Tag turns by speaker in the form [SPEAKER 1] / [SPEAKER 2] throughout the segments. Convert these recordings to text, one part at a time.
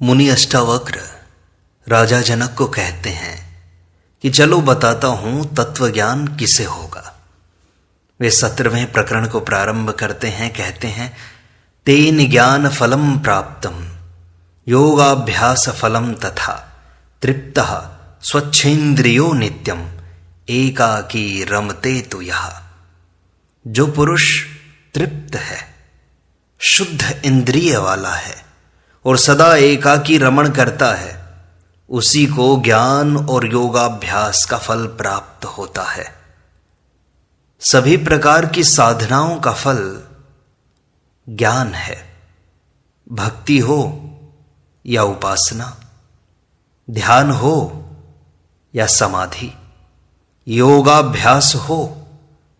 [SPEAKER 1] मुनि अष्टावक्र राजा जनक को कहते हैं कि चलो बताता हूं तत्व ज्ञान किसे होगा। वे 17वें प्रकरण को प्रारंभ करते हैं, कहते हैं तेन ज्ञान फलम प्राप्तम योगाभ्यास फलम तथा तृप्तः स्वच्छेन्द्रियो नित्यम एकाकी रमते तु यः। जो पुरुष तृप्त है, शुद्ध इंद्रिय वाला है और सदा एकाकी रमण करता है, उसी को ज्ञान और योगाभ्यास का फल प्राप्त होता है। सभी प्रकार की साधनाओं का फल ज्ञान है। भक्ति हो या उपासना, ध्यान हो या समाधि, योगाभ्यास हो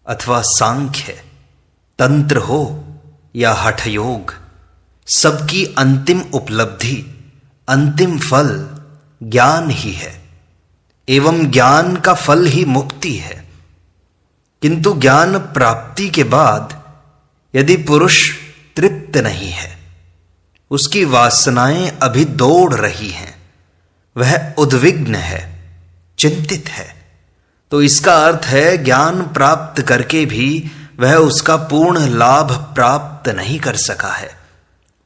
[SPEAKER 1] अथवा सांख्य, तंत्र हो या हठ योग, सबकी अंतिम उपलब्धि, अंतिम फल ज्ञान ही है एवं ज्ञान का फल ही मुक्ति है। किंतु ज्ञान प्राप्ति के बाद यदि पुरुष तृप्त नहीं है, उसकी वासनाएं अभी दौड़ रही हैं, वह उद्विग्न है, चिंतित है, तो इसका अर्थ है ज्ञान प्राप्त करके भी वह उसका पूर्ण लाभ प्राप्त नहीं कर सका है,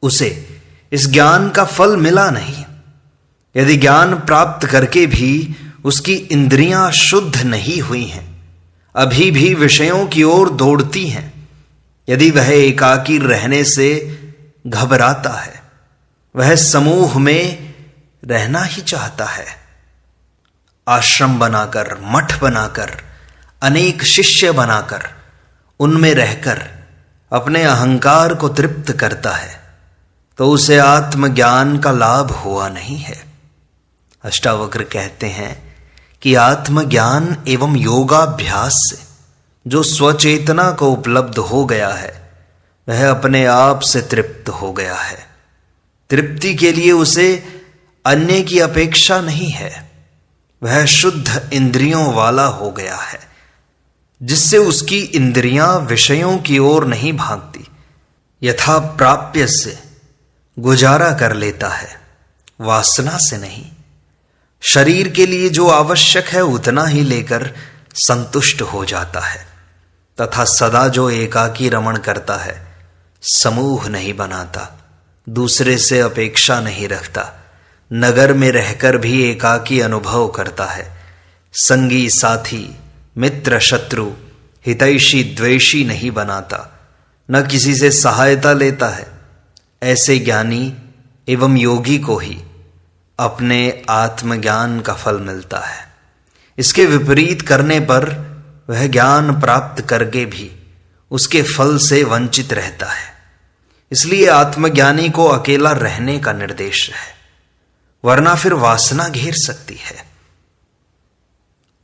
[SPEAKER 1] उसे इस ज्ञान का फल मिला नहीं। यदि ज्ञान प्राप्त करके भी उसकी इंद्रियां शुद्ध नहीं हुई हैं, अभी भी विषयों की ओर दौड़ती हैं, यदि वह एकाकी रहने से घबराता है, वह समूह में रहना ही चाहता है, आश्रम बनाकर, मठ बनाकर, अनेक शिष्य बनाकर, उनमें रहकर अपने अहंकार को तृप्त करता है, तो उसे आत्मज्ञान का लाभ हुआ नहीं है। अष्टावक्र कहते हैं कि आत्मज्ञान एवं योगाभ्यास से जो स्वचेतना को उपलब्ध हो गया है, वह अपने आप से तृप्त हो गया है। तृप्ति के लिए उसे अन्य की अपेक्षा नहीं है, वह शुद्ध इंद्रियों वाला हो गया है, जिससे उसकी इंद्रियां विषयों की ओर नहीं भागती, यथा प्राप्य से गुजारा कर लेता है, वासना से नहीं। शरीर के लिए जो आवश्यक है उतना ही लेकर संतुष्ट हो जाता है, तथा सदा जो एकाकी रमण करता है, समूह नहीं बनाता, दूसरे से अपेक्षा नहीं रखता, नगर में रहकर भी एकाकी अनुभव करता है, संगी साथी, मित्र शत्रु, हितैषी द्वेषी नहीं बनाता, न किसी से सहायता लेता है, ऐसे ज्ञानी एवं योगी को ही अपने आत्मज्ञान का फल मिलता है। इसके विपरीत करने पर वह ज्ञान प्राप्त करके भी उसके फल से वंचित रहता है। इसलिए आत्मज्ञानी को अकेला रहने का निर्देश है, वरना फिर वासना घेर सकती है।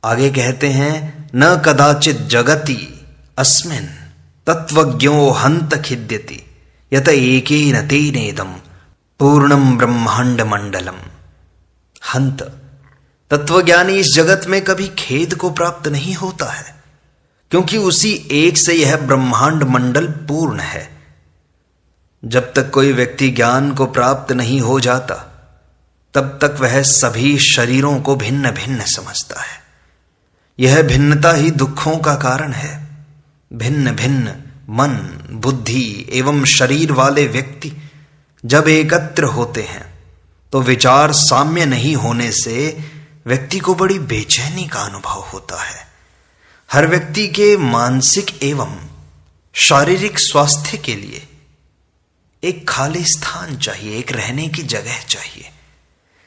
[SPEAKER 1] आगे कहते हैं न कदाचित जगति अस्मिन् तत्वज्ञो हंत खिद्यति यत एकेन तेनेदम पूर्णम ब्रह्मांड मंडलम। हंत, तत्वज्ञानी इस जगत में कभी खेद को प्राप्त नहीं होता है, क्योंकि उसी एक से यह ब्रह्मांड मंडल पूर्ण है। जब तक कोई व्यक्ति ज्ञान को प्राप्त नहीं हो जाता, तब तक वह सभी शरीरों को भिन्न भिन्न समझता है। यह भिन्नता ही दुखों का कारण है। भिन्न भिन्न मन, बुद्धि एवं शरीर वाले व्यक्ति जब एकत्र होते हैं, तो विचार साम्य नहीं होने से व्यक्ति को बड़ी बेचैनी का अनुभव होता है। हर व्यक्ति के मानसिक एवं शारीरिक स्वास्थ्य के लिए एक खाली स्थान चाहिए, एक रहने की जगह चाहिए।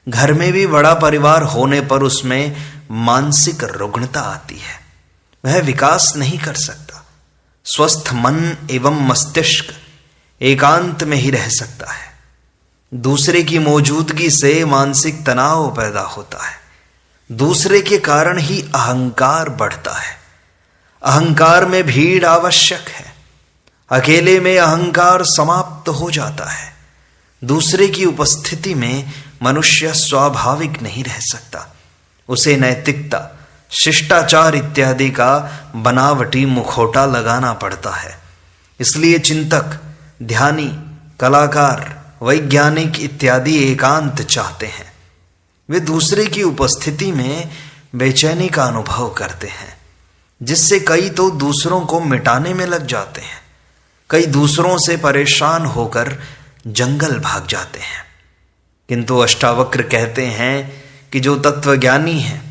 [SPEAKER 1] घर में भी बड़ा परिवार होने पर उसमें मानसिक रुग्णता आती है, वह विकास नहीं कर सकता। स्वस्थ मन एवं मस्तिष्क एकांत में ही रह सकता है। दूसरे की मौजूदगी से मानसिक तनाव पैदा होता है। दूसरे के कारण ही अहंकार बढ़ता है। अहंकार में भीड़ आवश्यक है, अकेले में अहंकार समाप्त हो जाता है। दूसरे की उपस्थिति में मनुष्य स्वाभाविक नहीं रह सकता, उसे नैतिकता, शिष्टाचार इत्यादि का बनावटी मुखौटा लगाना पड़ता है। इसलिए चिंतक, ध्यानी, कलाकार, वैज्ञानिक इत्यादि एकांत चाहते हैं। वे दूसरे की उपस्थिति में बेचैनी का अनुभव करते हैं, जिससे कई तो दूसरों को मिटाने में लग जाते हैं, कई दूसरों से परेशान होकर जंगल भाग जाते हैं। किंतु अष्टावक्र कहते हैं कि जो तत्वज्ञानी हैं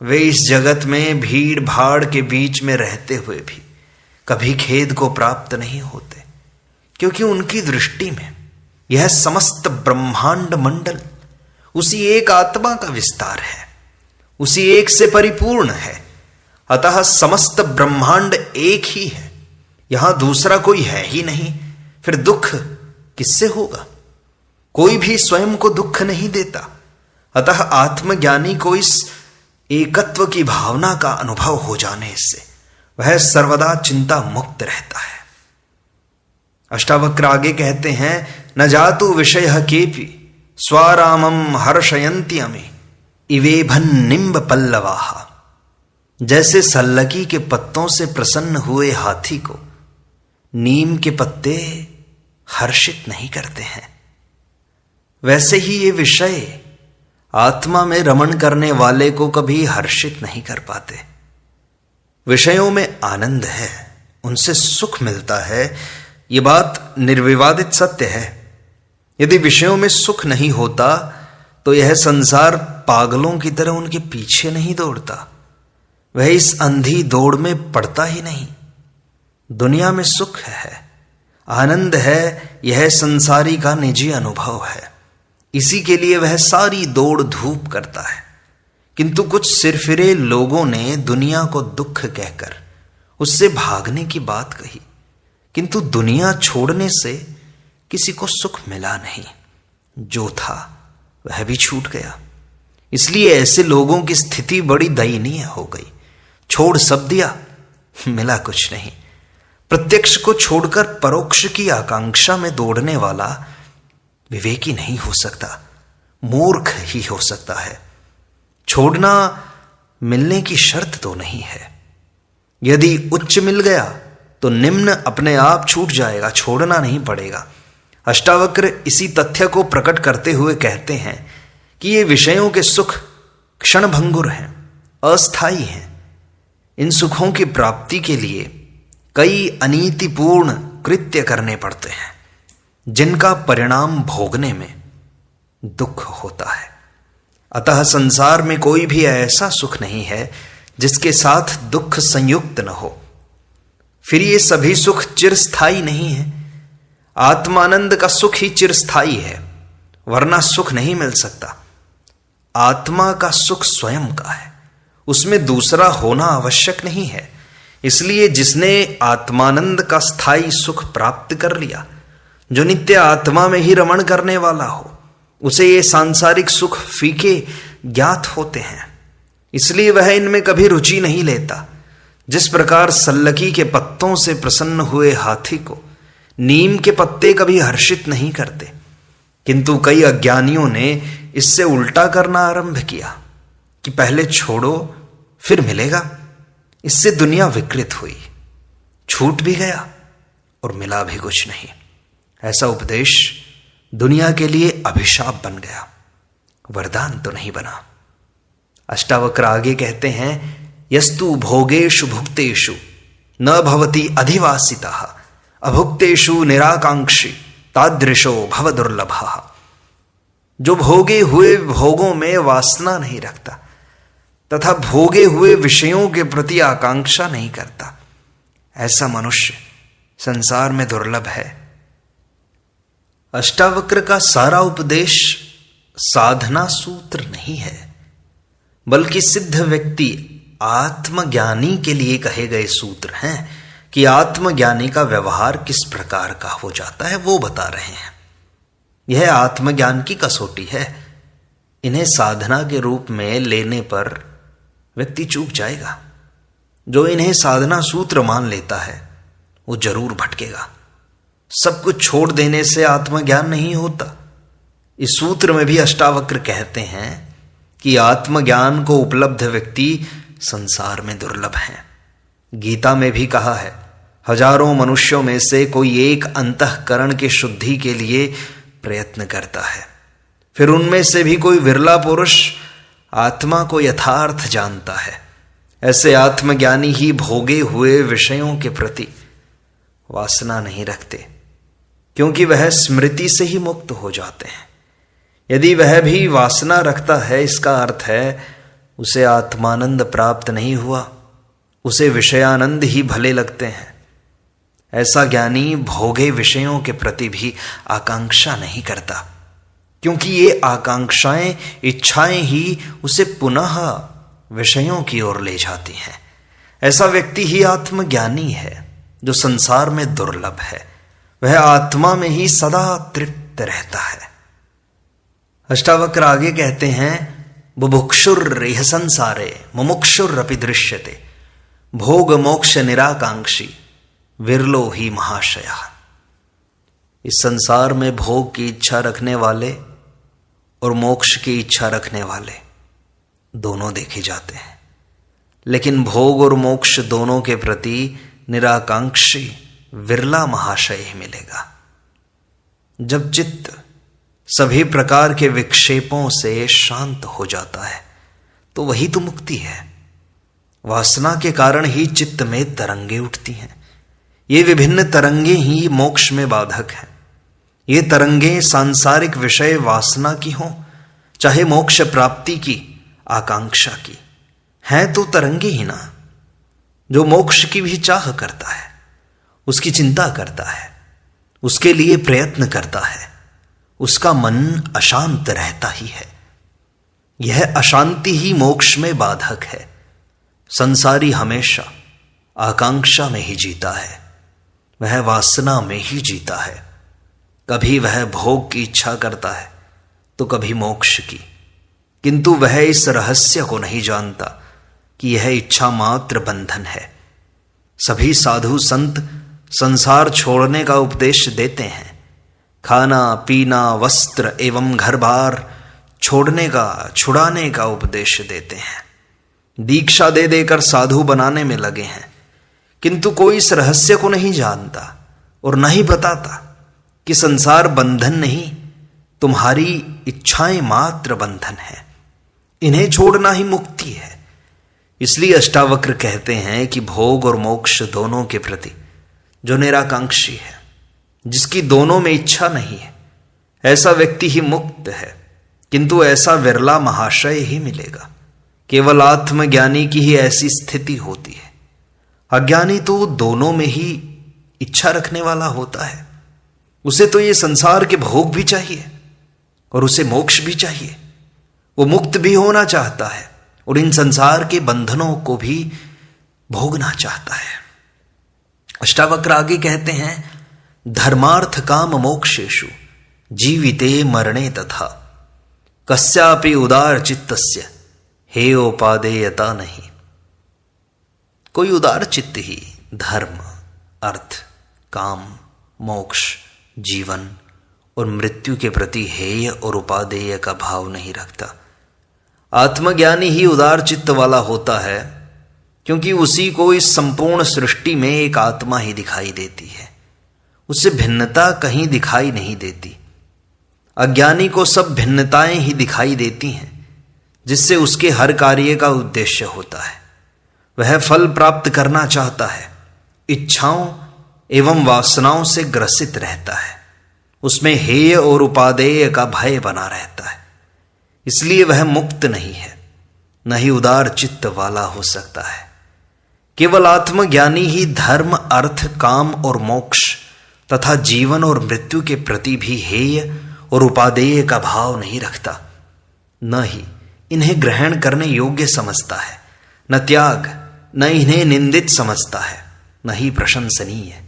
[SPEAKER 1] वे इस जगत में भीड़ भाड़ के बीच में रहते हुए भी कभी खेद को प्राप्त नहीं होते, क्योंकि उनकी दृष्टि में यह समस्त ब्रह्मांड मंडल उसी एक आत्मा का विस्तार है, उसी एक से परिपूर्ण है। अतः समस्त ब्रह्मांड एक ही है, यहां दूसरा कोई है ही नहीं। फिर दुख किससे होगा? कोई भी स्वयं को दुख नहीं देता। अतः आत्मज्ञानी को इस एकत्व की भावना का अनुभव हो जाने से वह सर्वदा चिंता मुक्त रहता है। अष्टावक्र आगे कहते हैं, न जातु विषयः केपि स्वारामं हर्षयन्ति अमे इवेभन निम्ब पल्लवाः। जैसे सल्लकी के पत्तों से प्रसन्न हुए हाथी को नीम के पत्ते हर्षित नहीं करते हैं, वैसे ही ये विषय आत्मा में रमण करने वाले को कभी हर्षित नहीं कर पाते। विषयों में आनंद है, उनसे सुख मिलता है, ये बात निर्विवादित सत्य है। यदि विषयों में सुख नहीं होता तो यह संसार पागलों की तरह उनके पीछे नहीं दौड़ता, वह इस अंधी दौड़ में पड़ता ही नहीं। दुनिया में सुख है, आनंद है, यह संसारी का निजी अनुभव है, इसी के लिए वह सारी दौड़ धूप करता है। किंतु कुछ सिरफिरे लोगों ने दुनिया को दुख कहकर उससे भागने की बात कही, किंतु दुनिया छोड़ने से किसी को सुख मिला नहीं, जो था वह भी छूट गया। इसलिए ऐसे लोगों की स्थिति बड़ी दयनीय हो गई। छोड़ सब दिया, मिला कुछ नहीं। प्रत्यक्ष को छोड़कर परोक्ष की आकांक्षा में दौड़ने वाला विवेकी नहीं हो सकता, मूर्ख ही हो सकता है। छोड़ना मिलने की शर्त तो नहीं है। यदि उच्च मिल गया तो निम्न अपने आप छूट जाएगा, छोड़ना नहीं पड़ेगा। अष्टावक्र इसी तथ्य को प्रकट करते हुए कहते हैं कि ये विषयों के सुख क्षणभंगुर हैं, अस्थायी हैं। इन सुखों की प्राप्ति के लिए कई अनीतिपूर्ण कृत्य करने पड़ते हैं, जिनका परिणाम भोगने में दुख होता है। अतः संसार में कोई भी ऐसा सुख नहीं है जिसके साथ दुख संयुक्त न हो। फिर ये सभी सुख चिरस्थायी नहीं है। आत्मानंद का सुख ही चिरस्थायी है, वरना सुख नहीं मिल सकता। आत्मा का सुख स्वयं का है, उसमें दूसरा होना आवश्यक नहीं है। इसलिए जिसने आत्मानंद का स्थायी सुख प्राप्त कर लिया, जो नित्य आत्मा में ही रमण करने वाला हो, उसे ये सांसारिक सुख फीके ज्ञात होते हैं। इसलिए वह इनमें कभी रुचि नहीं लेता। जिस प्रकार सल्लकी के पत्तों से प्रसन्न हुए हाथी को नीम के पत्ते कभी हर्षित नहीं करते, किंतु कई अज्ञानियों ने इससे उल्टा करना आरंभ किया कि पहले छोड़ो फिर मिलेगा। इससे दुनिया विकृत हुई, छूट भी गया और मिला भी कुछ नहीं। ऐसा उपदेश दुनिया के लिए अभिशाप बन गया, वरदान तो नहीं बना। अष्टावक्र आगे कहते हैं, यस्तु भोगेषु भुक्तेषु न भवति अधिवासितः अभुक्तेषु निराकांक्षी तादृशो भव दुर्लभः। जो भोगे हुए भोगों में वासना नहीं रखता तथा भोगे हुए विषयों के प्रति आकांक्षा नहीं करता, ऐसा मनुष्य संसार में दुर्लभ है। अष्टावक्र का सारा उपदेश साधना सूत्र नहीं है, बल्कि सिद्ध व्यक्ति आत्मज्ञानी के लिए कहे गए सूत्र हैं कि आत्मज्ञानी का व्यवहार किस प्रकार का हो जाता है, वो बता रहे हैं। यह आत्मज्ञान की कसौटी है। इन्हें साधना के रूप में लेने पर व्यक्ति चूक जाएगा। जो इन्हें साधना सूत्र मान लेता है वो जरूर भटकेगा। सब कुछ छोड़ देने से आत्मज्ञान नहीं होता। इस सूत्र में भी अष्टावक्र कहते हैं कि आत्मज्ञान को उपलब्ध व्यक्ति संसार में दुर्लभ हैं। गीता में भी कहा है, हजारों मनुष्यों में से कोई एक अंतःकरण की शुद्धि के लिए प्रयत्न करता है। फिर उनमें से भी कोई विरला पुरुष आत्मा को यथार्थ जानता है। ऐसे आत्मज्ञानी ही भोगे हुए विषयों के प्रति वासना नहीं रखते, क्योंकि वह स्मृति से ही मुक्त हो जाते हैं। यदि वह भी वासना रखता है, इसका अर्थ है उसे आत्मानंद प्राप्त नहीं हुआ, उसे विषयानंद ही भले लगते हैं। ऐसा ज्ञानी भोगे विषयों के प्रति भी आकांक्षा नहीं करता, क्योंकि ये आकांक्षाएं, इच्छाएं ही उसे पुनः विषयों की ओर ले जाती हैं। ऐसा व्यक्ति ही आत्मज्ञानी है, जो संसार में दुर्लभ है। वह आत्मा में ही सदा तृप्त रहता है। अष्टावक्र आगे कहते हैं, बुभुक्षुर इह संसारे मुमुक्षुर अपि दृश्यते, भोग मोक्ष निराकांक्षी विरलो ही महाशया। इस संसार में भोग की इच्छा रखने वाले और मोक्ष की इच्छा रखने वाले दोनों देखे जाते हैं, लेकिन भोग और मोक्ष दोनों के प्रति निराकांक्षी विरला महाशय ही मिलेगा। जब चित्त सभी प्रकार के विक्षेपों से शांत हो जाता है, तो वही तो मुक्ति है। वासना के कारण ही चित्त में तरंगे उठती हैं। ये विभिन्न तरंगे ही मोक्ष में बाधक हैं। ये तरंगे सांसारिक विषय वासना की हों, चाहे मोक्ष प्राप्ति की आकांक्षा की, हैं तो तरंगे ही ना। जो मोक्ष की भी चाह करता है, उसकी चिंता करता है, उसके लिए प्रयत्न करता है, उसका मन अशांत रहता ही है। यह अशांति ही मोक्ष में बाधक है। संसारी हमेशा आकांक्षा में ही जीता है, वह वासना में ही जीता है। कभी वह भोग की इच्छा करता है तो कभी मोक्ष की, किंतु वह इस रहस्य को नहीं जानता कि यह इच्छा मात्र बंधन है। सभी साधु संत संसार छोड़ने का उपदेश देते हैं, खाना पीना वस्त्र एवं घर बार छोड़ने का, छुड़ाने का उपदेश देते हैं। दीक्षा दे देकर साधु बनाने में लगे हैं, किंतु कोई इस रहस्य को नहीं जानता और न ही बताता कि संसार बंधन नहीं, तुम्हारी इच्छाएं मात्र बंधन है। इन्हें छोड़ना ही मुक्ति है। इसलिए अष्टावक्र कहते हैं कि भोग और मोक्ष दोनों के प्रति जो निराकांक्षी है, जिसकी दोनों में इच्छा नहीं है, ऐसा व्यक्ति ही मुक्त है। किंतु ऐसा विरला महाशय ही मिलेगा। केवल आत्मज्ञानी की ही ऐसी स्थिति होती है। अज्ञानी तो दोनों में ही इच्छा रखने वाला होता है। उसे तो ये संसार के भोग भी चाहिए और उसे मोक्ष भी चाहिए। वो मुक्त भी होना चाहता है और इन संसार के बंधनों को भी भोगना चाहता है। अष्टावक्र आगे कहते हैं, धर्मार्थ काम मोक्षेषु जीविते मरणे तथा कस्यापि उदार चित्तस्य हेयोपादेयता नहीं। कोई उदार चित्त ही धर्म, अर्थ, काम, मोक्ष, जीवन और मृत्यु के प्रति हेय और उपादेय का भाव नहीं रखता। आत्मज्ञानी ही उदार चित्त वाला होता है, क्योंकि उसी को इस संपूर्ण सृष्टि में एक आत्मा ही दिखाई देती है। उससे भिन्नता कहीं दिखाई नहीं देती। अज्ञानी को सब भिन्नताएं ही दिखाई देती हैं, जिससे उसके हर कार्य का उद्देश्य होता है। वह फल प्राप्त करना चाहता है, इच्छाओं एवं वासनाओं से ग्रसित रहता है। उसमें हेय और उपादेय का भय बना रहता है। इसलिए वह मुक्त नहीं है, न ही उदार चित्त वाला हो सकता है। केवल आत्मज्ञानी ही धर्म, अर्थ, काम और मोक्ष तथा जीवन और मृत्यु के प्रति भी हेय और उपादेय का भाव नहीं रखता। न ही इन्हें ग्रहण करने योग्य समझता है, न त्याग, न इन्हें निंदित समझता है, न ही प्रशंसनीय,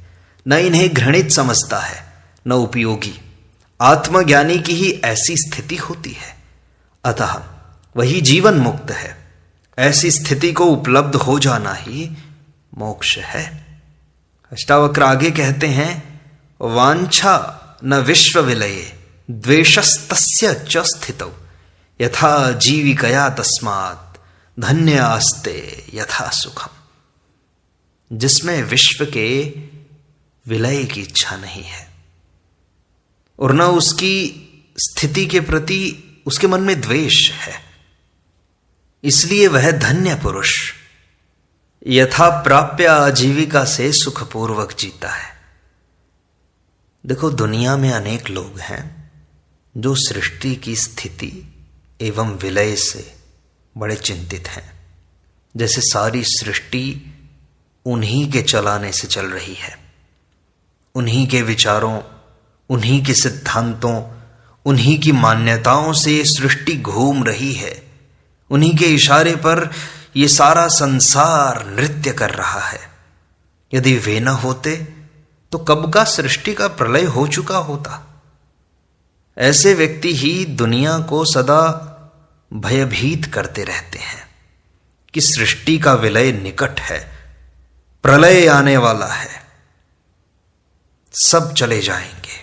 [SPEAKER 1] न इन्हें घृणित समझता है, न उपयोगी। आत्मज्ञानी की ही ऐसी स्थिति होती है, अतः वही जीवन मुक्त है। ऐसी स्थिति को उपलब्ध हो जाना ही मोक्ष है। अष्टावक्र आगे कहते हैं, वांछा न विश्व विलये द्वेषस्तस्य च स्थितौ यथा जीविकया तस्मात् धन्य आस्ते यथा सुखम। जिसमें विश्व के विलय की इच्छा नहीं है, और न उसकी स्थिति के प्रति उसके मन में द्वेष है। इसलिए वह धन्य पुरुष यथा प्राप्य आजीविका से सुखपूर्वक जीता है। देखो, दुनिया में अनेक लोग हैं जो सृष्टि की स्थिति एवं विलय से बड़े चिंतित हैं, जैसे सारी सृष्टि उन्हीं के चलाने से चल रही है, उन्हीं के विचारों, उन्हीं के सिद्धांतों, उन्हीं की मान्यताओं से सृष्टि घूम रही है, उन्हीं के इशारे पर ये सारा संसार नृत्य कर रहा है। यदि वे न होते तो कब का सृष्टि का प्रलय हो चुका होता। ऐसे व्यक्ति ही दुनिया को सदा भयभीत करते रहते हैं कि सृष्टि का विलय निकट है, प्रलय आने वाला है, सब चले जाएंगे,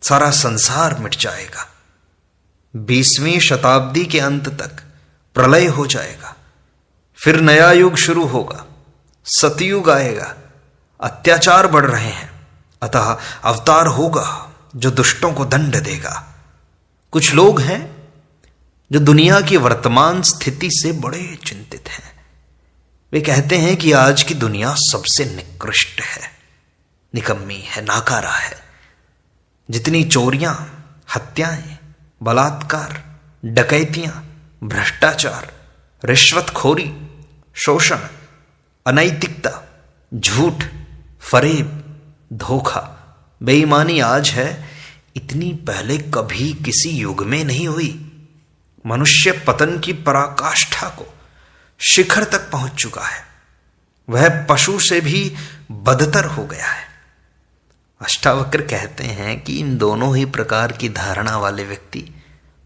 [SPEAKER 1] सारा संसार मिट जाएगा, 20वीं शताब्दी के अंत तक प्रलय हो जाएगा, फिर नया युग शुरू होगा, सतयुग आएगा, अत्याचार बढ़ रहे हैं, अतः अवतार होगा जो दुष्टों को दंड देगा। कुछ लोग हैं जो दुनिया की वर्तमान स्थिति से बड़े चिंतित हैं। वे कहते हैं कि आज की दुनिया सबसे निकृष्ट है, निकम्मी है, नाकारा है। जितनी चोरियां, हत्याएं, बलात्कार, डकैतियां, भ्रष्टाचार, रिश्वतखोरी, शोषण, अनैतिकता, झूठ, फरेब, धोखा, बेईमानी आज है, इतनी पहले कभी किसी युग में नहीं हुई। मनुष्य पतन की पराकाष्ठा को शिखर तक पहुंच चुका है, वह पशु से भी बदतर हो गया है। अष्टावक्र कहते हैं कि इन दोनों ही प्रकार की धारणा वाले व्यक्ति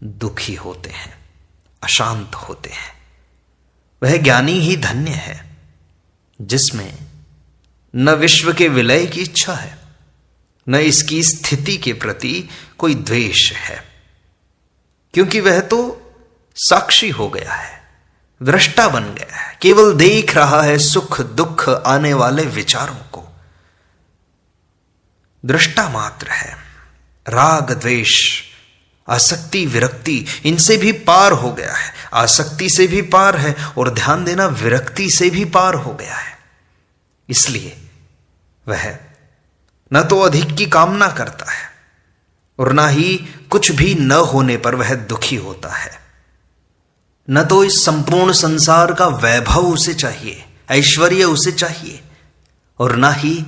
[SPEAKER 1] दुखी होते हैं, अशांत होते हैं। वह ज्ञानी ही धन्य है जिसमें न विश्व के विलय की इच्छा है, न इसकी स्थिति के प्रति कोई द्वेष है, क्योंकि वह तो साक्षी हो गया है, दृष्टा बन गया है, केवल देख रहा है सुख दुख आने वाले विचारों को, दृष्टा मात्र है। राग द्वेष, आसक्ति विरक्ति, इनसे भी पार हो गया है, आसक्ति से भी पार है और ध्यान देना विरक्ति से भी पार हो गया है। इसलिए वह न तो अधिक की कामना करता है और न ही कुछ भी न होने पर वह दुखी होता है। न तो इस संपूर्ण संसार का वैभव उसे चाहिए, ऐश्वर्य उसे चाहिए, और न ही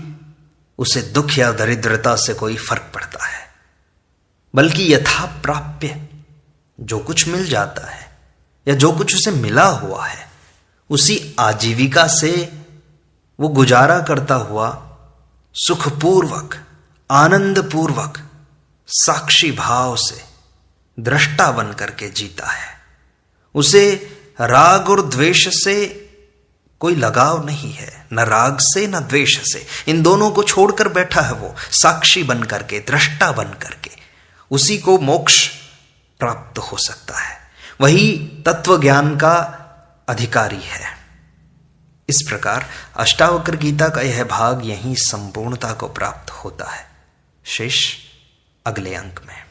[SPEAKER 1] उसे दुख या दरिद्रता से कोई फर्क पड़ता है, बल्कि यथा प्राप्य जो कुछ मिल जाता है या जो कुछ उसे मिला हुआ है, उसी आजीविका से वो गुजारा करता हुआ सुखपूर्वक, आनंदपूर्वक, साक्षी भाव से दृष्टा बन करके जीता है। उसे राग और द्वेष से कोई लगाव नहीं है, न राग से न द्वेष से। इन दोनों को छोड़कर बैठा है वो, साक्षी बन करके, दृष्टा बन करके। उसी को मोक्ष प्राप्त हो सकता है, वही तत्व ज्ञान का अधिकारी है। इस प्रकार अष्टावक्र गीता का यह भाग यहीं संपूर्णता को प्राप्त होता है। शेष अगले अंक में।